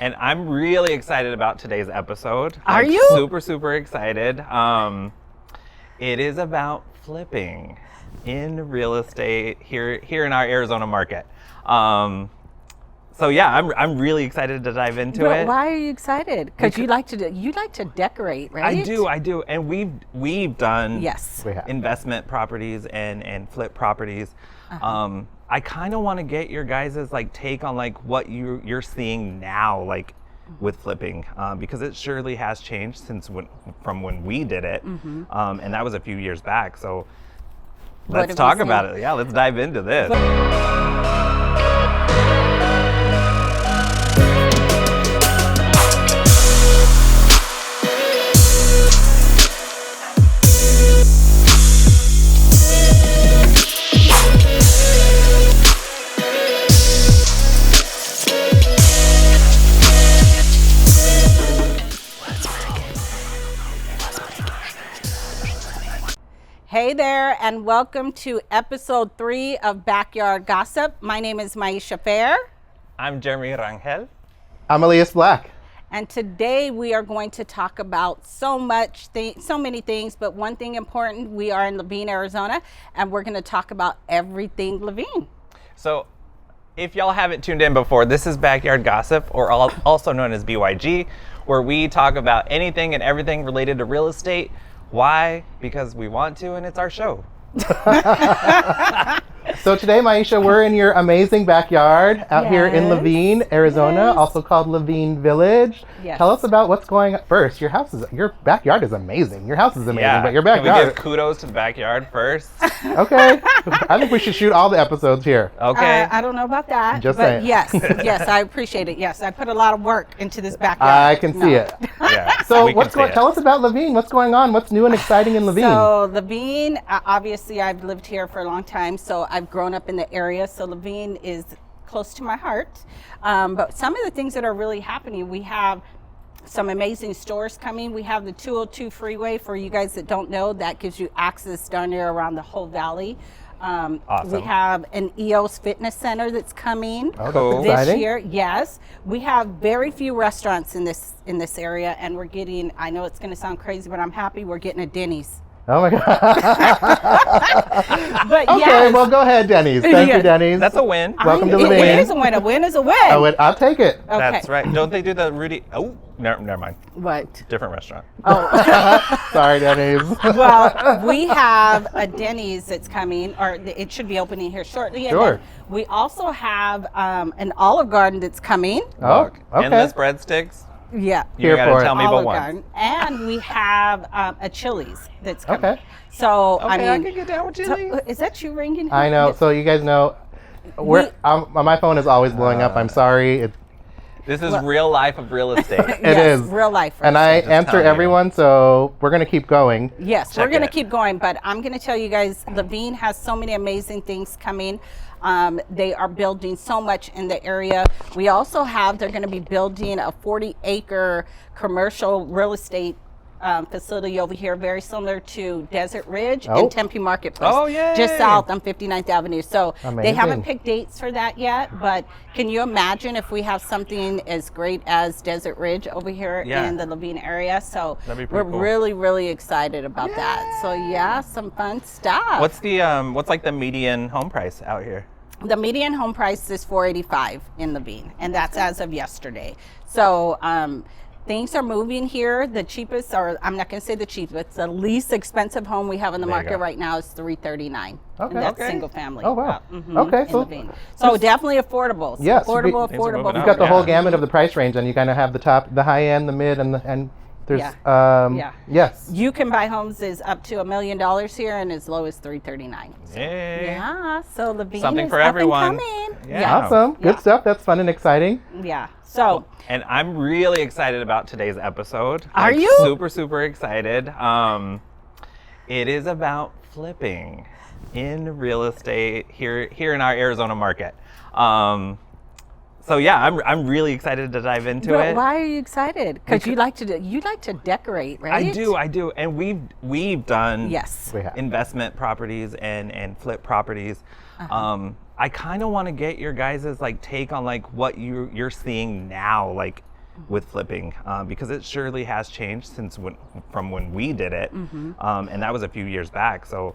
And I'm really excited about today's episode. Are you? Super, super excited. It is about flipping in real estate here in our Arizona market. So yeah, I'm really excited to dive into it. Why are you excited? Because you like to decorate, right? I do. And we've done Yes. We have. investment properties and flip properties. I kind of want to get your guys' like take on like what you're seeing now, like with flipping, because it surely has changed from when we did it, and that was a few years back. So let's talk about it. Yeah, let's dive into this. Hey there, and welcome to episode 3 of Backyard Gossip. My name is Maisha Fair. I'm Jeremy Rangel. I'm Elias Black. And today we are going to talk about so many things, but one thing important, we are in Levine, Arizona, and we're going to talk about everything Levine. So if y'all haven't tuned in before, this is Backyard Gossip, or also known as BYG, where we talk about anything and everything related to real estate. Why? Because we want to, and it's our show. So today, Maisha, we're in your amazing backyard out here in Levine, Arizona, also called Levine Village. Yes. Tell us about what's going on. First, your backyard is amazing. Your house is amazing, but your Can we backyard. give kudos to the backyard first? Okay. I think we should shoot all the episodes here. Okay. I don't know about that, Just but saying. yes, I appreciate it. Yes, I put a lot of work into this backyard. I can see it. Yeah. So we can see it. tell us about Levine. What's going on? What's new and exciting in Levine? So Levine, obviously I've lived here for a long time, so I've grown up in the area, so Levine is close to my heart. But some of the things that are really happening, we have some amazing stores coming. We have the 202 freeway. For you guys that don't know, that gives you access down there around the whole valley. Awesome. We have an EOS fitness center that's coming Cool. this Exciting. year. Yes, we have very few restaurants in this area, and we're getting, I know it's going to sound crazy, but I'm happy we're getting a Denny's. Oh my God. But Okay, yes, well, go ahead, Denny's. Thank you, Denny's. That's a win. Welcome to it Levine. is a win. A win is a win. I'll take it. Okay. That's right. Don't they do the Rudy? Oh, never mind. What? Different restaurant. Oh, Sorry, Denny's. well, we have a Denny's that's coming, or it should be opening here shortly. And Sure. then we also have an Olive Garden that's coming. Oh, Look, okay. endless breadsticks. Yeah. You Here gotta for it. tell me but Olive once. Garden. And we have a Chili's that's coming. Okay. So, Okay, I mean, can get down with Chili. is that you ringing? I know. So you guys know, my phone is always blowing up. I'm sorry. This is real life of real estate. It Yes, is. real life. And I just answer telling you. everyone, so we're going to keep going. Yes, Check we're going to it. keep going, but I'm going to tell you guys, Levine has so many amazing things coming. They are building so much in the area. We also they're going to be building a 40-acre commercial real estate facility over here, very similar to Desert Ridge Oh. and Tempe Marketplace. Oh, yay. Just south on 59th Avenue. So they Amazing. haven't picked dates for that yet, but can you imagine if we have something as great as Desert Ridge over here Yeah. in the Levine area? So That'd be we're pretty cool. really, really excited about that. So yeah, some fun stuff. What's like the median home price out here? The median home price is $485 in Levine, and that's as of yesterday. So things are moving here. The cheapest, or I'm not going to say the cheapest, the least expensive home we have in the There you market go. right now is $339. Okay. And that's Okay. single family. Oh, wow. In So Levine. So definitely affordable. Yes, affordable, Things are moving affordable. up. You've got the whole Yeah. gamut of the price range, and you kind of have the top, the high end, the mid, and there's Yeah. yes. You can buy homes is up to $1 million here, and as low as $339. So, Yay. yeah. So Levine Something is for up everyone. And coming. Yeah. Awesome. Good Yeah. stuff. That's fun and exciting. Yeah. So. And I'm really excited about today's episode. Are Like, you? Super, super excited. It is about flipping in real estate here in our Arizona market. So yeah, I'm really excited to dive into But it. why are you excited? Because you like to decorate, right? I do, and we've done Yes. We have. investment properties and flip properties. I kind of want to get your guys' like take on like what you're seeing now, like with flipping, because it surely has changed from when we did it, and that was a few years back. So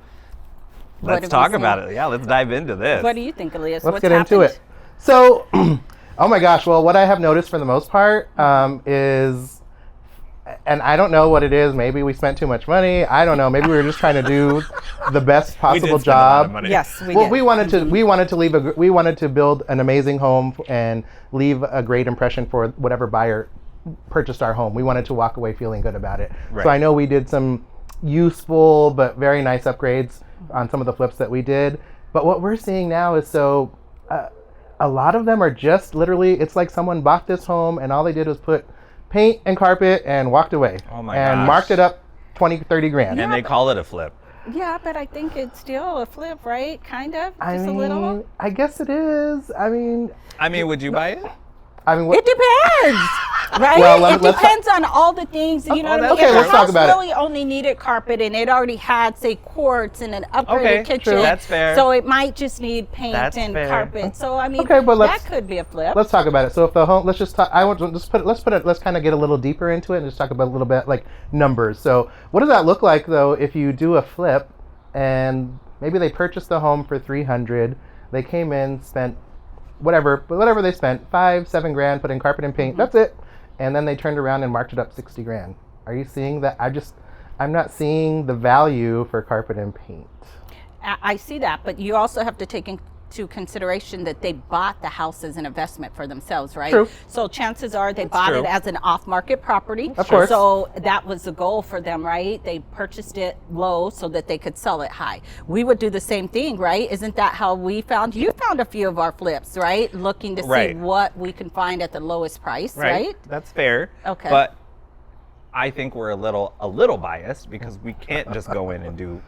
let's talk about it. Yeah, let's dive into this. What do you think, Elias? Let's get into it. So, oh my gosh. Well, what I have noticed for the most part is, and I don't know what it is. Maybe we spent too much money. I don't know. Maybe we were just trying to do the best possible job. Yes, we Well, did. we wanted to build an amazing home and leave a great impression for whatever buyer purchased our home. We wanted to walk away feeling good about it. Right. So I know we did some useful but very nice upgrades on some of the flips that we did. But what we're seeing now is a lot of them are just literally, it's like someone bought this home and all they did was put paint and carpet and walked away. Oh my and gosh. marked it up 20, 30 grand. And they call it a flip. Yeah, but I think it's still a flip, right? Kind of, I just mean, a little. I guess it is. I mean, Would you buy it? what, It depends, right? Well, it let's depends on all the things. You know what I mean? okay, If let's the talk house about it. really only needed carpet and it already had, say, quartz and an upgraded Okay, kitchen. true. That's fair. So it might just need paint That's and fair. carpet. So I mean, Okay, but that could be a flip. let's talk about it. So if the home, let's just talk. Let's kind of get a little deeper into it and just talk about a little bit like numbers. So what does that look like though if you do a flip and maybe they purchased the home for $300, they came in, spent whatever they spent, $5-7 grand, put in carpet and paint. That's it, and then they turned around and marked it up $60 grand. Are you seeing that? I'm not seeing the value for carpet and paint. I see that, but you also have to take into consideration that they bought the house as an investment for themselves, right? True. So chances are they bought true. it as an off-market property. Of course. So that was the goal for them, right? They purchased it low so that they could sell it high. We would do the same thing, right? Isn't that how you found a few of our flips, right? Looking to see Right. what we can find at the lowest price, right? That's fair. Okay. But I think we're a little biased because we can't just go in and do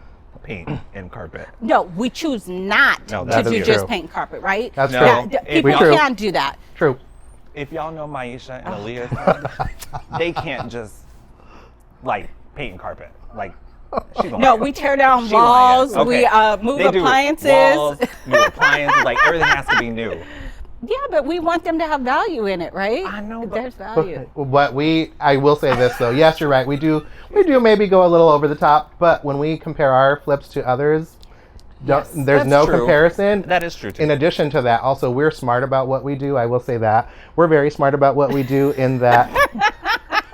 paint and carpet. No, we choose not No, to that's do true. just paint and carpet, right? That's No. true. If People y'all- can do that. True. If y'all know Maisha and Elias, they can't just like paint and carpet. Like she's gonna No, we tear down She walls. lying. We Okay. move They do appliances. Walls, new appliances, like everything has to be new. Yeah, but we want them to have value in it, right? I know, but- There's value. But I will say this though. Yes, you're right. We do maybe go a little over the top, but when we compare our flips to others, there's That's no true. comparison. That is true too. In addition to that, also we're smart about what we do. I will say that we're very smart about what we do. In that,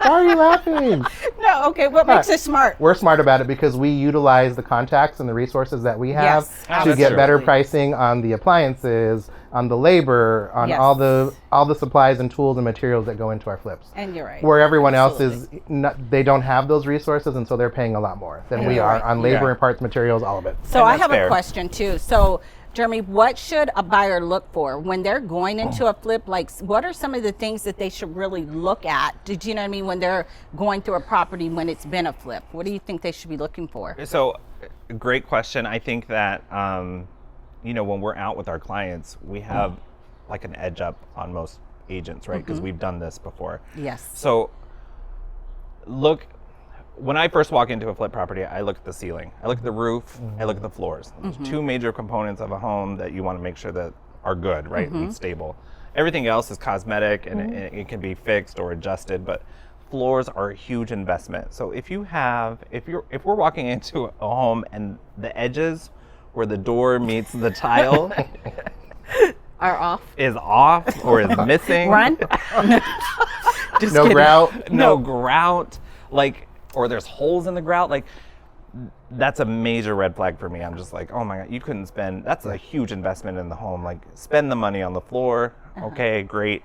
why are you laughing? No, okay. What makes us smart? We're smart about it because we utilize the contacts and the resources that we have Yes, to that's get true. better pricing on the appliances, on the labor, on Yes. all the supplies and tools and materials that go into our flips. And you're right. Where everyone else Absolutely. is not, they don't have those resources, and so they're paying a lot more than we You're are right. on labor Yeah. and parts, materials, all of it. So And I that's have fair. a question too. So, Jeremy, what should a buyer look for when they're going into a flip? Like, what are some of the things that they should really look at? Did you know what I mean? When they're going through a property when it's been a flip, what do you think they should be looking for? So, great question. I think that when we're out with our clients, we have like an edge up on most agents, right? Because we've done this before. Yes. So, when I first walk into a flip property, I look at the ceiling, I look at the roof, I look at the floors. There's two major components of a home that you want to make sure that are good, right, and stable. Everything else is cosmetic and it can be fixed or adjusted, but floors are a huge investment. So if we're walking into a home and the edges where the door meets the tile Are off. is off or is missing, Run. Just No kidding. grout. no grout, or there's holes in the grout, that's a major red flag for me. I'm just like, oh my God, you couldn't spend, that's a huge investment in the home. Like, spend the money on the floor. Okay, great.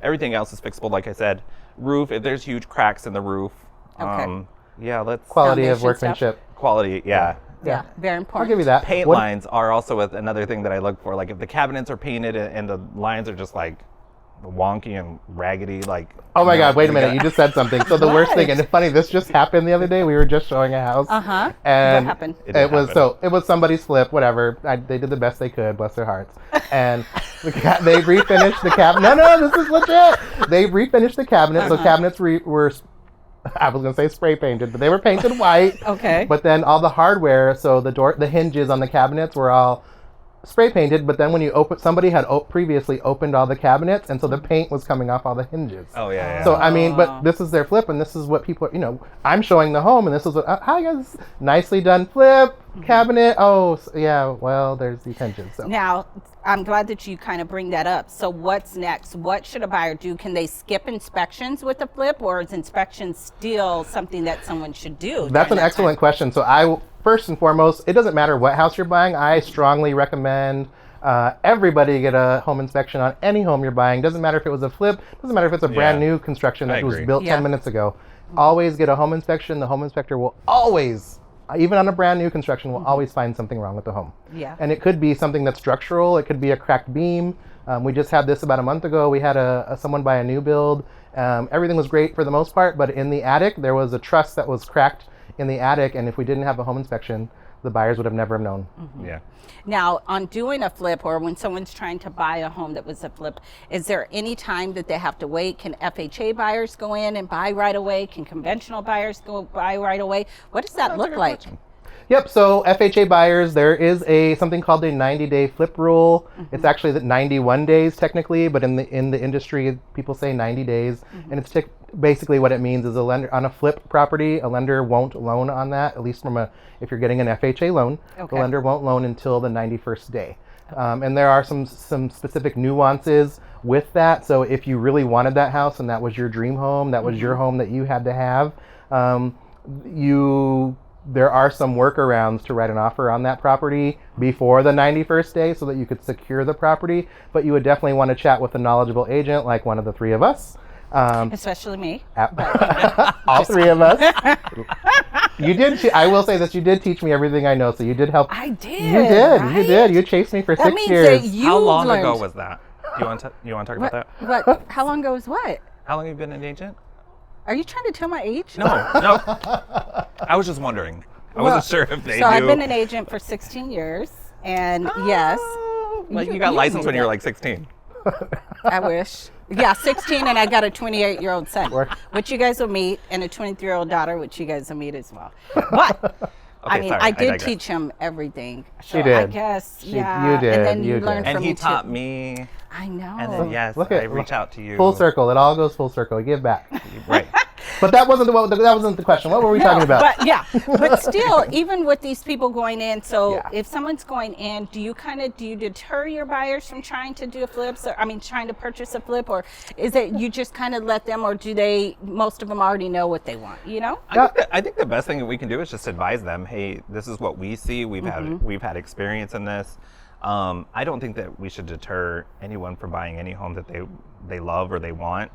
Everything else is fixable, like I said. Roof, if there's huge cracks in the roof, Okay. let's Quality of Foundation workmanship. quality, yeah. Yeah, very important. I'll give you that. Paint What- lines are also another thing that I look for. Like, if the cabinets are painted and the lines are just like wonky and raggedy, Oh my God! Wait a minute! got- You just said something. So the worst thing, and it's funny. This just happened the other day. We were just showing a house. Uh-huh. And What happened? It did happen. It was somebody's flip. Whatever. They did the best they could. Bless their hearts. And they refinished the cabinet. No, this is legit. They refinished the cabinet. So cabinets were. I was gonna say spray painted, but they were painted white. Okay. But then all the hardware, so the hinges on the cabinets were all spray painted, but then when you open, somebody had previously opened all the cabinets, and so the paint was coming off all the hinges. Oh yeah. So I mean, but this is their flip, and this is what people, I'm showing the home, and this is what, hi guys, nicely done flip cabinet. Oh yeah, well there's these hinges. So. Now, I'm glad that you kind of bring that up. So what's next? What should a buyer do? Can they skip inspections with a flip, or is inspection still something that someone should do? That's an excellent question. So first and foremost, it doesn't matter what house you're buying. I strongly recommend everybody get a home inspection on any home you're buying. Doesn't matter if it was a flip. Doesn't matter if it's a brand new construction that was built 10 minutes ago. Always get a home inspection. The home inspector will always, even on a brand new construction, will always find something wrong with the home. Yeah. And it could be something that's structural. It could be a cracked beam. We just had this about a month ago. We had someone buy a new build. Everything was great for the most part, but in the attic, there was a truss that was cracked in the attic, and if we didn't have a home inspection, the buyers would have never known. Yeah. Now, on doing a flip, or when someone's trying to buy a home that was a flip, is there any time that they have to wait? Can FHA buyers go in and buy right away? Can conventional buyers go buy right away? What does that look like? Yep, so FHA buyers, there is something called a 90-day flip rule. It's actually 91 days technically, but in the industry, people say 90 days. And it's basically what it means is a lender on a flip property, a lender won't loan on that, at least if you're getting an FHA loan, the lender won't loan until the 91st day. And there are some specific nuances with that. So if you really wanted that house and that was your dream home, that was your home that you had to have, there are some workarounds to write an offer on that property before the 91st day so that you could secure the property, but you would definitely want to chat with a knowledgeable agent like one of the three of us. Especially me. All three of us. You did. I will say that you did teach me everything I know, so you did help. I did. You did. Right? You did. You chased me for that 6 years. That How long ago was that? You want to talk about that? What? How long ago was what? How long have you been an agent? Are you trying to tell my age? No. I was just wondering. I wasn't sure if they knew. So I've been an agent for 16 years, and yes. Well, you got licensed when you were like 16. I wish. Yeah, 16, and I got a 28-year-old son, which you guys will meet, and a 23-year-old daughter, which you guys will meet as well. But I did teach him everything. So she did. I guess, you did. And then you learned did. from and he taught me. I know. And then I reach out to you. Full circle. It all goes full circle. You give back. Right. But that wasn't the question. What were we talking about? But still, even with these people going in, so if someone's going in, do you deter your buyers from trying to do a flip? Trying to purchase a flip, or is it you just kind of let them, or do most of them already know what they want? I think the best thing that we can do is just advise them. Hey, this is what we see. We've had experience in this. I don't think that we should deter anyone from buying any home that they love or they want.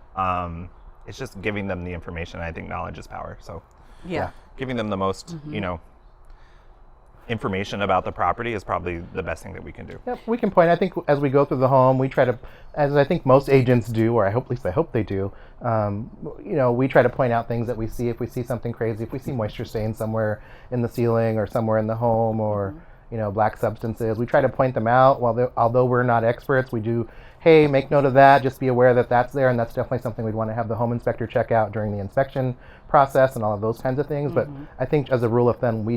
It's just giving them the information. I think knowledge is power. So giving them the most, information about the property is probably the best thing that we can do. Yep, we can point. I think as we go through the home, we try to, as I think most agents do, or at least I hope they do, we try to point out things that we see. If we see something crazy, if we see moisture stains somewhere in the ceiling or somewhere in the home, or black substances, we try to point them out. Although we're not experts, we do. Hey, make note of that. Just be aware that that's there, and that's definitely something we'd want to have the home inspector check out during the inspection process and all of those kinds of things. But I think as a rule of thumb,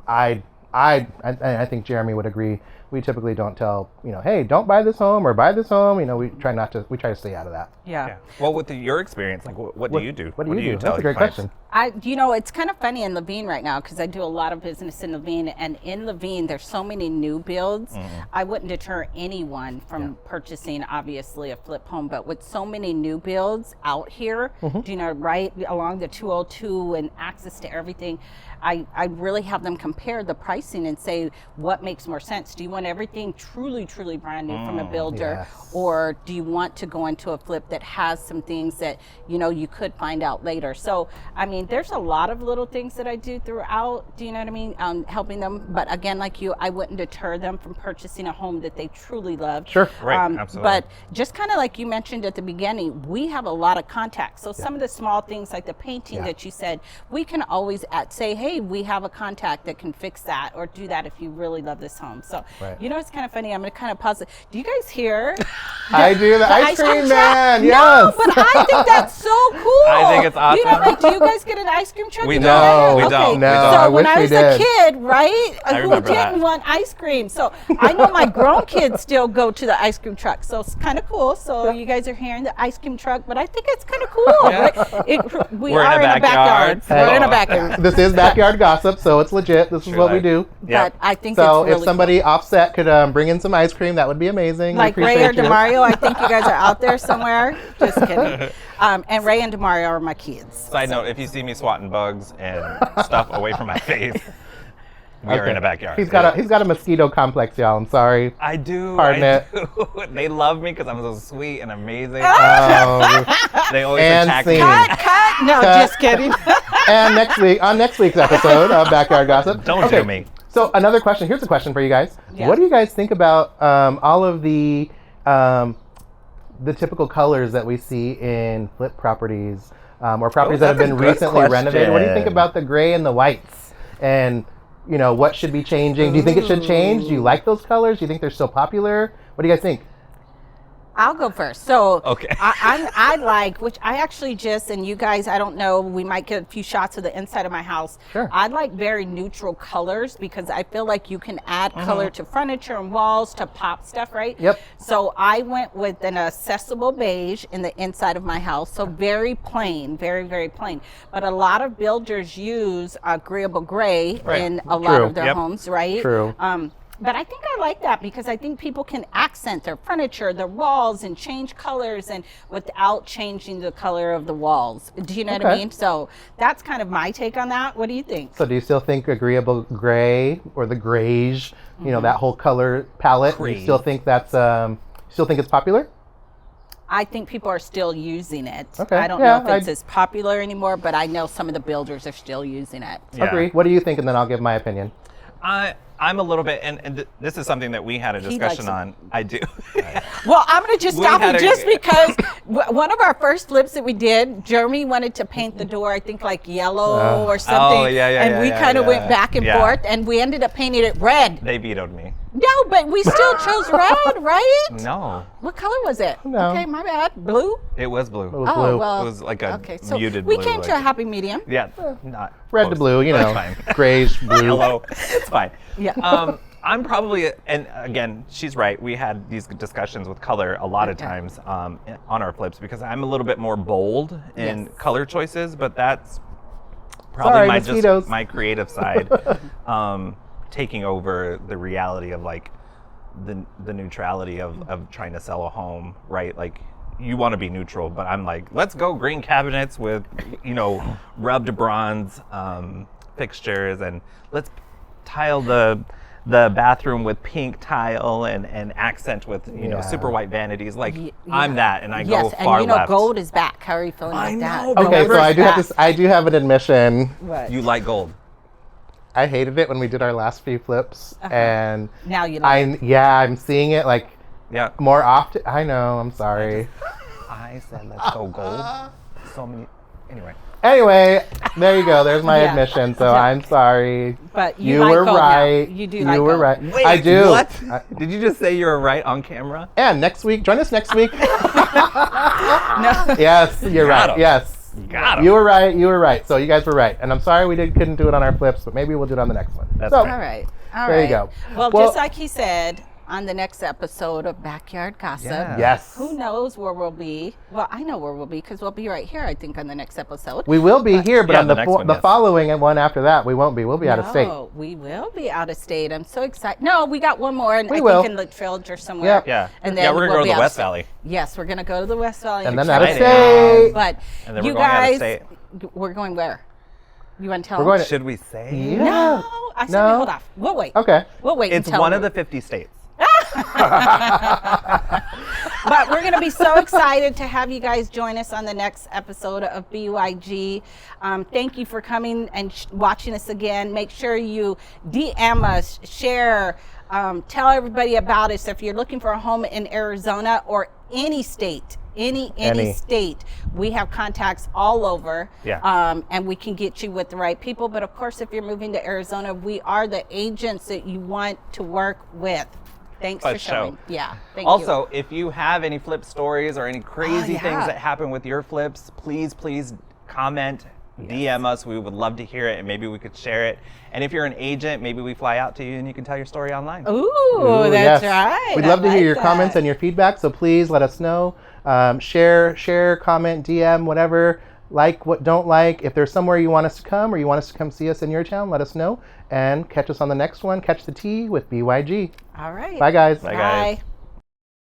I think Jeremy would agree. We typically don't tell, hey, don't buy this home or buy this home. We try to stay out of that. Yeah. Well, with your experience, what do you do? What do you do? Tell That's a great question. It's kind of funny in Levine right now because I do a lot of business in Levine, and in Levine there's so many new builds. I wouldn't deter anyone from purchasing, obviously, a flip home, but with so many new builds out here, right along the 202 and access to everything, I really have them compare the pricing and say what makes more sense. Do you want everything truly, truly brand new from a builder, or do you want to go into a flip that has some things that you could find out later? So there's a lot of little things that I do throughout. Do you know what I mean? Helping them, but again, like you, I wouldn't deter them from purchasing a home that they truly love. Sure, right, absolutely. But just kind of like you mentioned at the beginning, we have a lot of contacts. So some of the small things like the painting that you said, we can always say, hey, we have a contact that can fix that or do that if you really love this home. So it's kind of funny. I'm going to kind of pause it. Do you guys hear? I do. The ice cream man. Yes. No, but I think that's so cool I think it's awesome. You know, like, do you guys get an ice cream truck? We You don't. know? We Okay. don't. No, So I when wish I we was a did. kid, right? I Who remember didn't that. want ice cream? So I know my grown kids still go to the ice cream truck. So it's kind of cool. So you guys are hearing the ice cream truck, but I think it's kind of cool. Yeah. Right? We We're in are a in a backyard. backyard. We're in a Oh. backyard. This is Backyard Gossip, so it's legit. This is True what we that. do. Yep. But I think So it's really if somebody offset could bring in some ice cream, that would be amazing. cool. Like we Ray or appreciate you. Demario, I think you guys are out there somewhere. Just kidding. And Ray and Demario are my kids. Side note, if you see me swatting bugs and stuff away from my face, we are Okay. in a backyard. He's got a mosquito complex, y'all. I'm sorry. I do. Pardon I it. do. They love me because I'm so sweet and amazing. Oh. They always And attack scene. me. Cut. No, Cut. just kidding. And next week's episode of Backyard Gossip. Don't do me. So another question. Here's a question for you guys. Yeah. What do you guys think about all of the typical colors that we see in flip properties or properties that have that's a been good recently renovated? What do you think question. about the gray and the whites? And what should be changing? Do you think it should change? Do you like those colors? Do you think they're still popular? What do you guys think? I'll go first. So Okay. I like, which I actually just, and you guys, I don't know, we might get a few shots of the inside of my house. Sure. I like very neutral colors because I feel like you can add color to furniture and walls to pop stuff, right? Yep. So I went with an accessible beige in the inside of my house. So very plain, very, very plain. But a lot of builders use agreeable gray Right. in a lot True. of their Yep. homes, right? True. But I think I like that because I think people can accent their furniture, their walls, and change colors and without changing the color of the walls. Do you know what I Okay. mean? So that's kind of my take on that. What do you think? So do you still think agreeable gray or the grayish, that whole color palette? Do you Gray. still think that's still think it's popular? I think people are still using it. Okay. I don't Yeah, know if it's as popular anymore, but I know some of the builders are still using it. Yeah. Agree. What do you think? And then I'll give my opinion. I'm a little bit, and this is something that we had a He likes discussion it. on. I do. Well, I'm going to just We stop had you a- just because one of our first flips that we did, Jeremy wanted to paint the door, I think like yellow or something. Oh, yeah, and we kind of went back and Yeah. forth, and we ended up painting it red. They vetoed me. No, but we still chose red, right? No, What color was it? No. Okay, my bad. Blue? it was blue. It was Oh, blue. well. It was like a Okay, so muted we blue. came to a happy medium. Yeah, not Red to close. blue, That's fine. grayish blue. Yellow. It's fine. Yeah. I'm probably, and again, she's right. We had these discussions with color a lot of times on our flips because I'm a little bit more bold in Yes. color choices, but that's probably Sorry, my mosquitoes. my creative side taking over the reality of like the neutrality of trying to sell a home, right? Like you want to be neutral, but I'm like, let's go green cabinets with rubbed bronze fixtures, and let's tile the bathroom with pink tile and accent with Yeah. super white vanities. Like Yeah. I'm that, and I yes, go far and left. gold is back. How are you feeling I like that? know, Gold Okay, is so I do back. have I do have an admission. What? You like gold? I hated it when we did our last few flips, and Now you like I'm seeing it like Yeah. more often. I know. I'm sorry. I said let's go gold. So many. Anyway. Anyway, there you go. There's my Yeah. admission. So Yeah. I'm sorry. But You like were gold now. right. You do You like were gold. right. Wait, I do. What? Did you just say you were right on camera? And next week, join us next week. No. Yes, you're Got right. 'em. Yes. Got 'em. You were right. You were right. So you guys were right. And I'm sorry we couldn't do it on our flips, but maybe we'll do it on the next one. That's so, right. All right. All There you right. go. Well, Well- just like he said, on the next episode of Backyard Gossip, Yeah. Yes. who knows where we'll be? Well, I know where we'll be because we'll be right here, I think, on the next episode. We will be here, but Yeah, on the the next one, the yes. following and one after that, we won't be. We'll be out of state. No, we will be out of state. I'm so excited. No, we got one more, and We I will. think in Litchfield or somewhere. Yep. Yeah. And yeah, then we're gonna we'll go be to the out West of state. Valley. Yes, we're gonna go to the West Valley. And I'm then out of excited. state. But And then you we're going out of guys, state. we're going where? You want to tell We're them? going to- Should we say? Yeah. No, I said No. hold off. We'll wait. Okay. We'll wait. It's until one of the 50 states. But we're going to be so excited to have you guys join us on the next episode of BYG. Thank you for coming and watching us again. Make sure you DM us, share, tell everybody about us. If you're looking for a home in Arizona or any state, any state, we have contacts all over. Yeah. And we can get you with the right people. But of course, if you're moving to Arizona, we are the agents that you want to work with. Thanks For for showing. sure. Yeah. Thank you. Also, if you have any flip stories or any crazy yeah. things that happen with your flips, please comment, DM us. We would love to hear it, and maybe we could share it. And if you're an agent, maybe we fly out to you and you can tell your story online. Ooh, that's yes. right. We'd I love to hear like your that. comments and your feedback, so please let us know. Share, comment, DM, whatever. Like, what don't like. If there's somewhere you want us to come or you want us to come see us in your town, let us know. And catch us on the next one. Catch the Tea with BYG. All right. Bye, guys. Bye, guys. Bye.